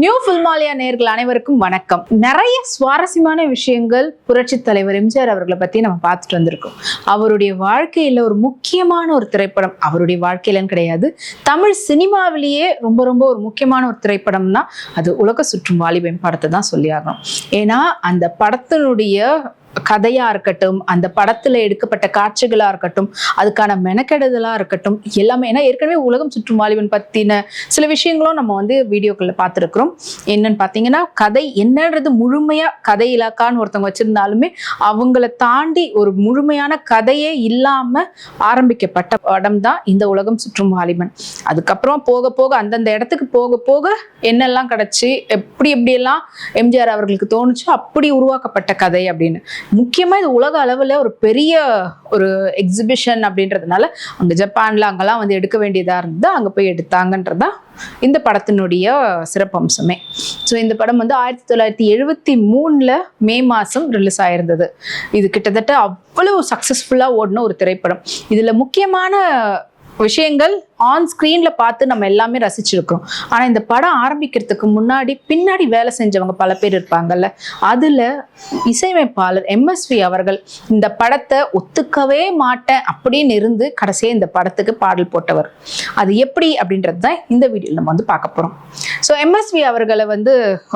New ஃபில்மாலயா நேயர்கள் அனைவருக்கும் வணக்கம். நிறைய சுவாரஸ்யமான விஷயங்கள் புரட்சி தலைவர் எம்ஜிஆர் அவர்களை பத்தி நம்ம பார்த்துட்டு வந்திருக்கோம். அவருடைய வாழ்க்கையில ஒரு முக்கியமான ஒரு திரைப்படம், அவருடைய வாழ்க்கையிலன்னு கிடையாது, தமிழ் சினிமாவிலேயே ரொம்ப ரொம்ப ஒரு முக்கியமான ஒரு திரைப்படம்னா அது உலக சுற்றும் வாலிபன் படத்தை தான் சொல்லி ஆகணும். ஏன்னா அந்த படத்தினுடைய கதையா இருக்கட்டும், அந்த படத்துல எடுக்கப்பட்ட காட்சிகளா இருக்கட்டும், அதுக்கான மெனக்கெடுதலா இருக்கட்டும், எல்லாமே. ஏன்னா ஏற்கனவே உலகம் சுற்றும் வாலிபன் பத்தின சில விஷயங்களும் நம்ம வீடியோக்கள்ல பார்த்துருக்கிறோம். என்னன்னு பாத்தீங்கன்னா, கதை என்னன்றது முழுமையா கதை இலாக்கான்னு ஒருத்தவங்க வச்சிருந்தாலுமே அவங்கள தாண்டி ஒரு முழுமையான கதையே இல்லாம ஆரம்பிக்கப்பட்ட படம் தான் இந்த உலகம் சுற்றும் வாலிபன். அதுக்கப்புறம் போக போக அந்தந்த இடத்துக்கு போக போக என்னெல்லாம் கிடைச்சி எப்படியெல்லாம் எம்ஜிஆர் அவர்களுக்கு தோணுச்சோ அப்படி உருவாக்கப்பட்ட கதை அப்படின்னு. முக்கியமா இது உலக அளவுல ஒரு பெரிய ஒரு எக்ஸிபிஷன் அப்படின்றதுனால அங்க ஜப்பான்ல அங்கெல்லாம் எடுக்க வேண்டியதா இருந்தது, அங்க போய் எடுத்தாங்கன்றதான் இந்த படத்தினுடைய சிறப்பம்சமே. ஸோ இந்த படம் 1973 மே மாசம் ரிலீஸ் ஆயிருந்தது. இது கிட்டத்தட்ட அவ்வளவு சக்சஸ்ஃபுல்லா ஓடின ஒரு திரைப்படம். இதுல முக்கியமான விஷயங்கள் ஆன் ஸ்கிரீன்ல பார்த்து நம்ம எல்லாமே ரசிச்சிருக்கிறோம். ஆனா இந்த படம் ஆரம்பிக்கிறதுக்கு முன்னாடி பின்னாடி வேலை செஞ்சவங்க பல பேர் இருப்பாங்கல்ல, அதுல இசையமைப்பாளர் MSV அவர்கள் இந்த படத்தை ஒத்துக்கவே மாட்டேன் அப்படின்னு இருந்து கடைசியா இந்த படத்துக்கு பாடல் போட்டவர். அது எப்படி அப்படின்றது தான் இந்த வீடியோல நம்ம பார்க்க போறோம். ஸோ MSV அவர்களை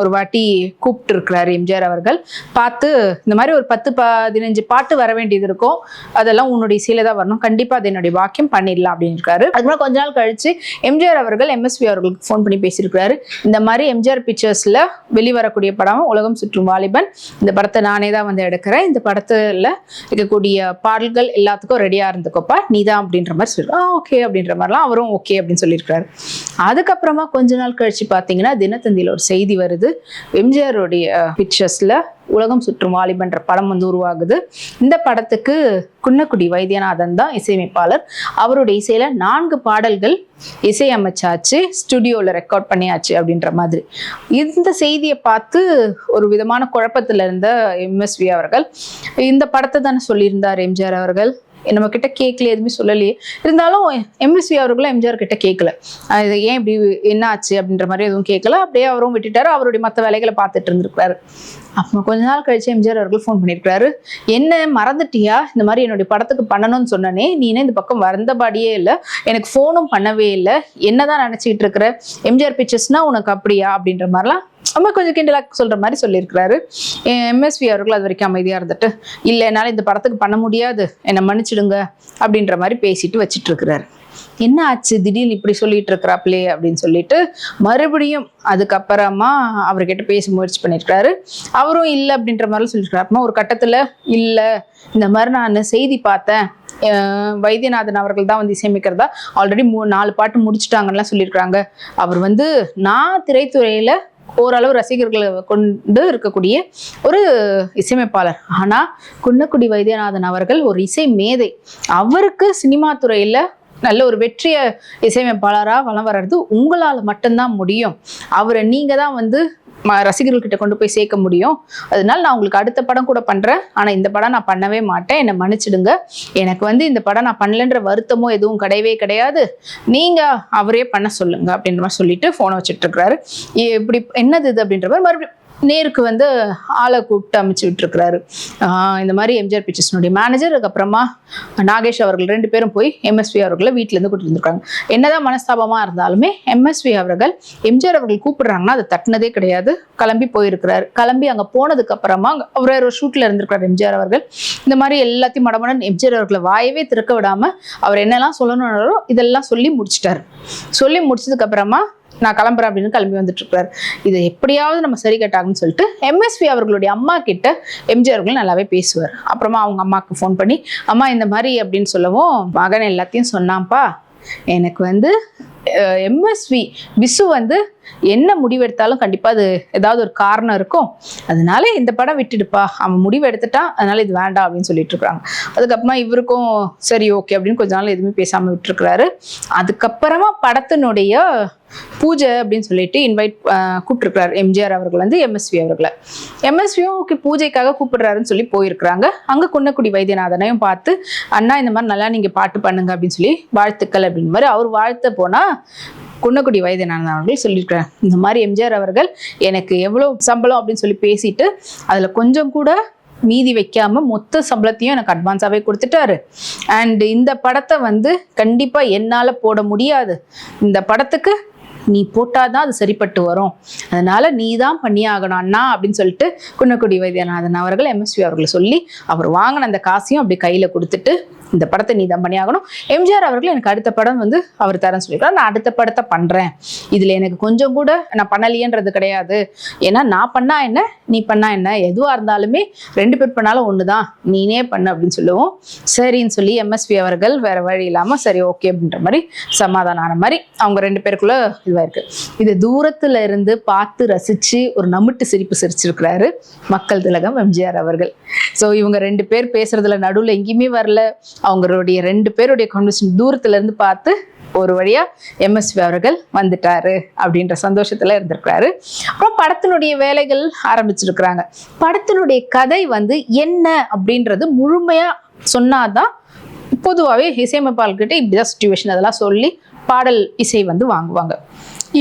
ஒரு வாட்டி கூப்பிட்டு இருக்கிறாரு எம்ஜிஆர் அவர்கள். பார்த்து இந்த மாதிரி ஒரு 10-15 பாட்டு வர வேண்டியது இருக்கும், அதெல்லாம் உன்னுடைய இசையில தான் வரணும், கண்டிப்பா அது என்னுடைய வாக்கியம் பண்ணிடலாம் அப்படின்னு இருக்காரு. அதுக்கு கொஞ்ச நாள் கழிச்சு எம்ஜிஆர் அவர்கள் MSV அவர்களுக்கு ஃபோன் பண்ணி பேசியிருக்கிறாரு. இந்த மாதிரி எம்ஜிஆர் பிக்சர்ஸ்ல வெளிவரக்கூடிய படம் உலகம் சுற்றும் வாலிபன், இந்த படத்தை நானே தான் எடுக்கிறேன், இந்த படத்துல இருக்கக்கூடிய பாடல்கள் எல்லாத்துக்கும் ரெடியா இருந்துக்கோப்பா நீதான் அப்படின்ற மாதிரி சொல்லி ஓகே அப்படின்ற மாதிரிலாம் அவரும் ஓகே அப்படின்னு சொல்லியிருக்கிறாரு. அதுக்கப்புறமா கொஞ்ச நாள் கழிச்சு பார்த்தீங்கன்னா தினத்தந்தியில் ஒரு செய்தி வருது, எம்ஜிஆருடைய பிக்சர்ஸ்ல உலகம் சுற்றும் வாலிபன்ற படம் உருவாகுது. இந்த படத்துக்கு குன்னக்குடி வைத்தியநாதன் தான் இசையமைப்பாளர். அவருடைய இசையில 4 பாடல்கள் இசையமைச்சாச்சு, ஸ்டுடியோல ரெக்கார்ட் பண்ணியாச்சு அப்படின்ற மாதிரி. இந்த செய்தியை பார்த்து ஒரு விதமான குழப்பத்துல இருந்த MSV அவர்கள் இந்த படத்தை தானே சொல்லியிருந்தார் எம்ஜிஆர் அவர்கள், நம்ம கிட்ட கேட்கல, எதுவுமே சொல்லலையே. இருந்தாலும் MSV அவர்களும் எம்ஜிஆர் கிட்ட கேட்கல, இது ஏன் இப்படி என்ன ஆச்சு அப்படின்ற மாதிரி எதுவும் கேட்கல. அப்படியே அவரும் விட்டுட்டாரு, அவருடைய மற்ற வேலைகளை பார்த்துட்டு இருந்திருக்காரு. அப்போ கொஞ்ச நாள் கழிச்சு எம்ஜிஆர் அவர்கள் ஃபோன் பண்ணியிருக்காரு, என்ன மறந்துட்டியா, இந்த மாதிரி என்னுடைய படத்துக்கு பண்ணணும்னு சொன்னனே, நீ இந்த பக்கம் வந்தபாடியே இல்லை, எனக்கு ஃபோனும் பண்ணவே இல்லை, என்னதான் நினைச்சிட்டு இருக்கிற, எம்ஜிஆர் பிக்சர்ஸ்னா உனக்கு அப்படியா அப்படின்ற மாதிரிலாம் ரொம்ப கொஞ்சம் கிண்டலாக சொல்ற மாதிரி சொல்லியிருக்கிறாரு. MSV அவர்கள் அது வரைக்கும் அமைதியா இருந்துட்டு, இல்லை என்னால் இந்த படத்துக்கு பண்ண முடியாது, என்னை மன்னிச்சிடுங்க அப்படின்ற மாதிரி பேசிட்டு வச்சிட்டு இருக்கிறாரு. என்ன ஆச்சு திடீர்னு இப்படி சொல்லிட்டு இருக்கிறாப்லே அப்படின்னு சொல்லிட்டு மறுபடியும் அதுக்கப்புறமா அவர்கிட்ட பேச முயற்சி பண்ணியிருக்காரு. அவரும் இல்லை அப்படின்ற மாதிரி சொல்லியிருக்கிறாருமா. ஒரு கட்டத்துல இல்லை, இந்த மாதிரி நான் செய்தி பார்த்தேன், வைத்தியநாதன் அவர்கள் தான் இசையமைக்கிறதா, ஆல்ரெடி 4 பாட்டு முடிச்சுட்டாங்கலாம் சொல்லியிருக்கிறாங்க. அவர் நான் திரைத்துறையில ஓரளவு ரசிகர்களை கொண்டு இருக்கக்கூடிய ஒரு இசையமைப்பாளர். ஆனா குன்னக்குடி வைத்தியநாதன் அவர்கள் ஒரு இசை மேதை, அவருக்கு சினிமா துறையில நல்ல ஒரு வெற்றிய இசையமைப்பாளரா வலம் வர்றது உங்களால மட்டும்தான் முடியும், அவரை நீங்க தான் ரசிகர்கள்கிட்ட கொண்டு போய் சேர்க்க முடியும். அதனால நான் உங்களுக்கு அடுத்த படம் கூட பண்றேன், ஆனா இந்த படம் நான் பண்ணவே மாட்டேன், என்னை மன்னிச்சிடுங்க, எனக்கு இந்த படம் நான் பண்ணலன்ற வருத்தமோ எதுவும் கிடையவே கிடையாது, நீங்க அவரே பண்ண சொல்லுங்க அப்படின்ற மாதிரி சொல்லிட்டு போனை வச்சுட்டு இருக்கிறாரு. இப்படி என்னது இது அப்படின்ற மாதிரி மறுபடியும் நேருக்கு ஆளை கூப்பிட்டு அமைச்சு விட்டுருக்கிறாரு. இந்த மாதிரி எம்ஜிஆர் பிக்சர்ஸ்னுடைய மேனேஜர், அதுக்கப்புறமா நாகேஷ் அவர்கள் 2 பேரும் போய் MSV அவர்களை வீட்டுல இருந்து கூட்டிட்டு இருந்திருக்காங்க. என்னதான் மனஸ்தாபமா இருந்தாலுமே MSV அவர்கள் எம்ஜிஆர் அவர்கள் கூப்பிடுறாங்கன்னா அதை தட்டினதே கிடையாது, கிளம்பி போயிருக்கிறாரு. கிளம்பி அங்க போனதுக்கு அப்புறமா அவர் ஒரு ஷூட்ல இருந்திருக்காரு எம்ஜிஆர் அவர்கள். இந்த மாதிரி எல்லாத்தையும் மடமடன் எம்ஜிஆர் அவர்களை வாயவே திறக்க விடாம அவர் என்னெல்லாம் சொல்லணும்னாரோ இதெல்லாம் சொல்லி முடிச்சிட்டாரு. சொல்லி முடிச்சதுக்கு அப்புறமா நான் கிளம்புறேன் அப்படின்னு கிளம்பி வந்துட்டு இருக்காரு. இதை எப்படியாவது நம்ம சரி கட்டாங்கன்னு சொல்லிட்டு MSV அவர்களுடைய அம்மா கிட்ட எம்ஜிஆர் அவர்கள் நல்லாவே பேசுவார். அப்புறமா அவங்க அம்மாவுக்கு ஃபோன் பண்ணி, அம்மா இந்த மாதிரி அப்படின்னு சொல்லவும், மகன் எல்லாத்தையும் சொன்னான்ப்பா, எனக்கு MSV விசு என்ன முடிவெடுத்தாலும் கண்டிப்பா அது ஏதாவது ஒரு காரணம் இருக்கும், அதனால இந்த படம் விட்டுடுப்பா, அவன் முடிவு எடுத்துட்டான், அதனால இது வேண்டாம் அப்படின்னு சொல்லிட்டு இருக்காங்க. அதுக்கப்புறமா இவருக்கும் சரி ஓகே அப்படின்னு கொஞ்ச நாள் எதுவுமே பேசாம விட்டுருக்கிறாரு. அதுக்கப்புறமா படத்தினுடைய பூஜை அப்படின்னு சொல்லிட்டு கூப்பிட்டுருக்கிறாரு எம்ஜிஆர் அவர்கள் MSV அவர்களை. MSVயும் ஓகே பூஜைக்காக கூப்பிடுறாருன்னு சொல்லி போயிருக்கிறாங்க. அங்க குன்னக்குடி வைத்தியநாதனையும் பார்த்து, அண்ணா இந்த மாதிரி நல்லா நீங்க பாட்டு பண்ணுங்க அப்படின்னு சொல்லி வாழ்த்துக்கள் அப்படின்னு மாதிரி அவர் வாழ்த்த போனா குன்னக்குடி வைத்தியநாதன் அவர்கள் சொல்லியிருக்கிறார், இந்த மாதிரி எம்ஜிஆர் அவர்கள் எனக்கு எவ்வளோ சம்பளம் அப்படின்னு சொல்லி பேசிட்டு அதில் கொஞ்சம் கூட மீதி வைக்காம மொத்த சம்பளத்தையும் எனக்கு அட்வான்ஸாவே கொடுத்துட்டாரு. அண்ட் இந்த படத்தை வந்து கண்டிப்பா என்னால போட முடியாது, இந்த படத்துக்கு நீ போட்டாதான் அது சரிப்பட்டு வரும், அதனால நீ தான் பண்ணியாகணும் அண்ணா அப்படின்னு சொல்லிட்டு குன்னக்குடி வைத்தியநாதன் அவர்கள் எம்எஸ்வி அவர்களை சொல்லி அவர் வாங்கின அந்த காசையும் அப்படி கையில கொடுத்துட்டு இந்த படத்தை நீ தான் பண்ணியாகணும். எம்ஜிஆர் அவர்கள் எனக்கு அடுத்த படம் வந்து அவர் தரேன்னு சொல்லியிருக்காரு, நான் அடுத்த படத்தை பண்றேன், இதுல எனக்கு கொஞ்சம் கூட நான் பண்ணலையன்றது கிடையாது, ஏன்னா நான் பண்ணா என்ன நீ பண்ணா என்ன, எதுவா இருந்தாலுமே 2 பேர் பண்ணாலும் ஒண்ணுதான், நீனே பண்ணு அப்படின்னு சொல்லுவோம். சரின்னு சொல்லி எம்எஸ்வி அவர்கள் வேற வழி இல்லாம சரி ஓகே அப்படின்ற மாதிரி சமாதானம் ஆன மாதிரி அவங்க 2 பேருக்குள்ள இதுவா இருக்கு. இது தூரத்துல இருந்து பார்த்து ரசிச்சு ஒரு நமிட்டு சிரிப்பு சிரிச்சிருக்கிறாரு மக்கள் திலகம் எம்ஜிஆர் அவர்கள். ஸோ இவங்க 2 பேர் பேசுறதுல நடுவில் எங்கேயுமே வரல, அவங்களுடைய 2 பேருடைய கான்வர்சேஷன் தூரத்துல இருந்து பார்த்து ஒரு வழியா எம்எஸ்வி அவர்கள் வந்துட்டாரு அப்படின்ற சந்தோஷத்துல இருந்திருக்கிறாரு. அப்புறம் படத்தினுடைய வேலைகள் ஆரம்பிச்சிருக்கிறாங்க. படத்தினுடைய கதை வந்து என்ன அப்படின்றது முழுமையா சொன்னாதான் பொதுவாகவே இசையமைப்பாளர்கிட்ட இப்படிதான் சிச்சுவேஷன் அதெல்லாம் சொல்லி பாடல் இசை வந்து வாங்குவாங்க.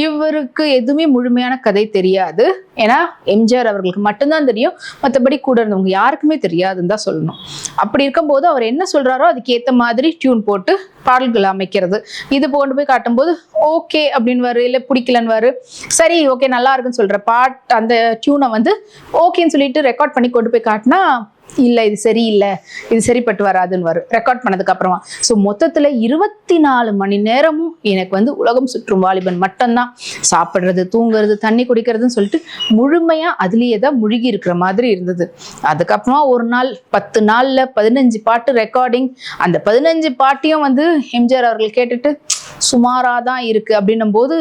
இவருக்கு எதுவுமே முழுமையான கதை தெரியாது, ஏன்னா எம்ஜிஆர் அவர்களுக்கு மட்டும்தான் தெரியும், மற்றபடி கூட இருந்தவங்க யாருக்குமே தெரியாதுன்னு தான் சொல்லணும். அப்படி இருக்கும்போது அவர் என்ன சொல்றாரோ அதுக்கு ஏற்ற மாதிரி டியூன் போட்டு பாடல்கள் அமைக்கிறது, இது போட்டு போய் காட்டும்போது ஓகே அப்படின்னு இல்லை பிடிக்கலன்னு சரி ஓகே நல்லா இருக்குன்னு சொல்ற அந்த டியூனை வந்து ஓகேன்னு சொல்லிட்டு ரெக்கார்ட் பண்ணி கொண்டு போய் காட்டினா இல்லை இது சரியில்லை, இது சரிப்பட்டு வராதுன்னு ரெக்கார்ட் பண்ணதுக்கு அப்புறமா. ஸோ மொத்தத்தில் 24 மணி நேரமும் எனக்கு வந்து உலகம் சுற்றும் வாலிபன் மட்டும்தான், சாப்பிட்றது தூங்குறது தண்ணி குடிக்கிறதுன்னு சொல்லிட்டு முழுமையாக அதுலேயே தான் முழுகி இருக்கிற மாதிரி இருந்தது. அதுக்கப்புறமா ஒரு நாள் 10 நாளில் 15 பாட்டு ரெக்கார்டிங், அந்த 15 பாட்டையும் வந்து எம்ஜிஆர் அவர்கள் கேட்டுட்டு சுமாராக தான் இருக்குது அப்படின்னும் போது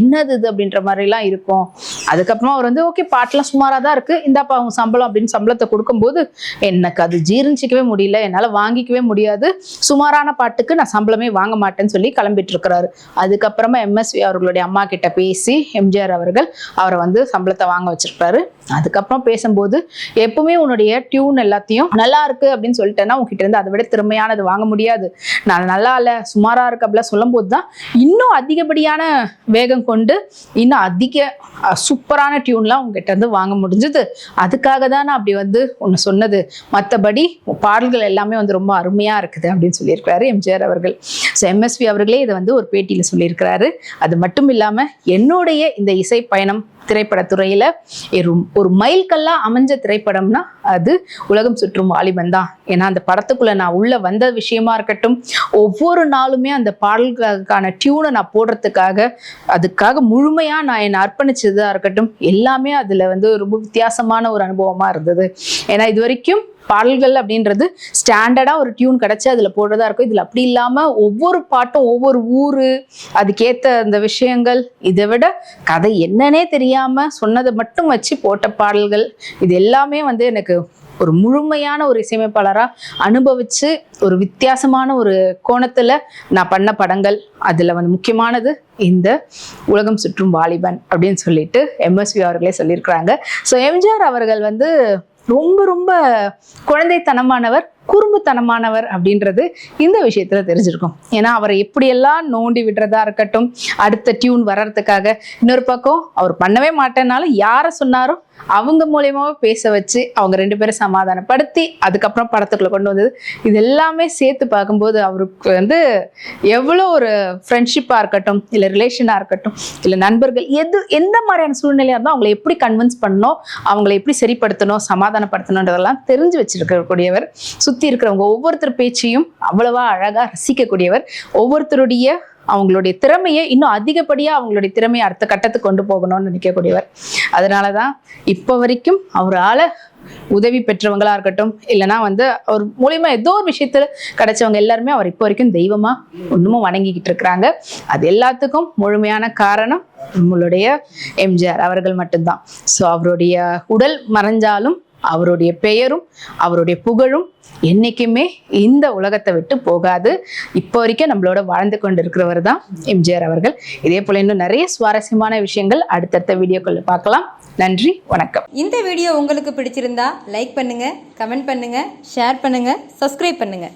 என்னது இது அப்படின்ற மாதிரிலாம் இருக்கும். அதுக்கப்புறமா அவர் வந்து ஓகே பாட்டெலாம் சுமாராக தான் இருக்குது, இந்தாப்பா அவங்க சம்பளம் அப்படின்னு சம்பளத்தை கொடுக்கும்போது எனக்கு அது ஜீரணிச்சிக்கவே முடியல, என்னால் வாங்கிக்கவே முடியாது, சுமாரான பாட்டுக்கு நான் சம்பளமே வாங்க மாட்டேன்னு சொல்லி கிளம்பிட்டு இருக்கிறாரு. அதுக்கப்புறமா எம்எஸ்வி அவர்களுடைய அம்மா கிட்ட பேசி எம்ஜிஆர் அவர்கள் அவரை வந்து சம்பளத்தை வாங்க வச்சிருக்காரு. அதுக்கப்புறம் பேசும்போது எப்பவுமே உன்னுடைய டியூன் எல்லாத்தையும் நல்லா இருக்கு அப்படின்னு சொல்லிட்டேன்னா உங்ககிட்ட இருந்து அதை விட திறமையானது வாங்க முடியாது, நான் நல்லா இல்லை சுமாரா இருக்கு அப்படிலாம் சொல்லும் போதுதான் இன்னும் அதிகப்படியான வேகம் கொண்டு இன்னும் அதிக சூப்பரான டியூன்லாம் உங்ககிட்ட இருந்து வாங்க முடிஞ்சது, அதுக்காக தான் நான் அப்படி வந்து ஒன்று சொன்னது, மற்றபடி பாடல்கள் எல்லாமே வந்து ரொம்ப அருமையா இருக்குது அப்படின்னு சொல்லியிருக்கிறாரு எம்ஜிஆர் அவர்கள். ஸோ எம்எஸ்வி அவர்களே இதை வந்து ஒரு பேட்டியில் சொல்லியிருக்கிறாரு. அது மட்டும் இல்லாம என்னுடைய இந்த இசை பயணம் திரைப்படத்துறையில ஒரு மைல்கல்லா அமைஞ்ச திரைப்படம்னா அது உலகம் சுற்றும் வாலிபன் தான். ஏன்னா அந்த படத்துக்குள்ள நான் உள்ள வந்த விஷயமா இருக்கட்டும், ஒவ்வொரு நாளுமே அந்த பாடல்களுக்கான டியூனை நான் போடுறதுக்காக அதுக்காக முழுமையா நான் என்னை அர்ப்பணிச்சதா இருக்கட்டும், எல்லாமே அதுல வந்து ரொம்ப வித்தியாசமான ஒரு அனுபவமா இருந்தது. ஏன்னா இது வரைக்கும் பாடல்கள் அப்படின்றது ஸ்டாண்டர்டா ஒரு டியூன் கிடைச்சி அதுல போடுறதா இருக்கும். இதுல அப்படி இல்லாம ஒவ்வொரு பாட்டும் ஒவ்வொரு ஊரு அதுக்கேத்த அந்த விஷயங்கள், இதை விட கதை என்னன்னே தெரியாம சொன்னதை மட்டும் வச்சு போட்ட பாடல்கள், இது எல்லாமே வந்து எனக்கு ஒரு முழுமையான ஒரு இசையமைப்பாளராக அனுபவிச்சு ஒரு வித்தியாசமான ஒரு கோணத்துல நான் பண்ண படங்கள். அதுல வந்து முக்கியமானது இந்த உலகம் சுற்றும் வாலிபன் அப்படின்னு சொல்லிட்டு எம்எஸ்வி அவர்களே சொல்லியிருக்கிறாங்க. ஸோ எம்ஜிஆர் அவர்கள் வந்து ரொம்ப ரொம்ப குழந்தைத்தனமானவர், குறும்புத்தனமானவர் அப்படின்றது இந்த விஷயத்துல தெரிஞ்சிருக்கும். ஏன்னா அவரை எப்படியெல்லாம் நோண்டி விடுறதா இருக்கட்டும், அடுத்த டியூன் வர்றதுக்காக, இன்னொரு பக்கம் அவர் பண்ணவே மாட்டேன்னாலும் யாரை சொன்னாரோ அவங்க மூலியமாவே பேச வச்சு அவங்க 2 பேரும் சமாதானப்படுத்தி அதுக்கப்புறம் படத்துக்குள்ள கொண்டு வந்தது, இது எல்லாமே சேர்த்து பார்க்கும்போது அவருக்கு வந்து எவ்வளோ ஒரு ஃப்ரெண்ட்ஷிப்பாக இருக்கட்டும், இல்லை ரிலேஷனாக இருக்கட்டும், இல்லை நண்பர்கள், எந்த மாதிரியான சூழ்நிலையாக இருந்தால் அவங்களை எப்படி கன்வின்ஸ் பண்ணணும், அவங்களை எப்படி சரிப்படுத்தணும், சமாதானப்படுத்தணுன்றதெல்லாம் தெரிஞ்சு வச்சிருக்கக்கூடியவர். சுற்றி இருக்கிறவங்க ஒவ்வொருத்தர் பேச்சையும் அவ்வளவா அழகாக ரசிக்கக்கூடியவர். ஒவ்வொருத்தருடைய அவங்களுடைய திறமையை இன்னும் அதிகப்படியா அவங்களுடைய திறமையை அடுத்த கட்டத்துக்கு கொண்டு போகணும்னு நினைக்கக்கூடியவர். அதனாலதான் இப்போ வரைக்கும் அவரால் உதவி பெற்றவங்களா இருக்கட்டும், இல்லைன்னா வந்து அவர் மூலியமா ஏதோ ஒரு விஷயத்துல கிடைச்சவங்க எல்லாருமே அவர் இப்போ வரைக்கும் தெய்வமா இன்னமும் வணங்கிக்கிட்டு இருக்கிறாங்க. அது எல்லாத்துக்கும் முழுமையான காரணம் நம்மளுடைய எம்ஜிஆர் அவர்கள் மட்டும்தான். ஸோ அவருடைய உடல் மறைஞ்சாலும் அவருடைய பெயரும் அவருடைய புகழும் என்னைக்குமே இந்த உலகத்தை விட்டு போகாது. இப்போ வரைக்கும் நம்மளோட வாழ்ந்து கொண்டு இருக்கிறவர் தான் எம்ஜிஆர் அவர்கள். இதே போல இன்னும் நிறைய சுவாரஸ்யமான விஷயங்கள் அடுத்தடுத்த வீடியோக்குள்ள பார்க்கலாம். நன்றி, வணக்கம். இந்த வீடியோ உங்களுக்கு பிடிச்சிருந்தா லைக் பண்ணுங்க, கமெண்ட் பண்ணுங்க, ஷேர் பண்ணுங்க, சப்ஸ்கிரைப் பண்ணுங்க.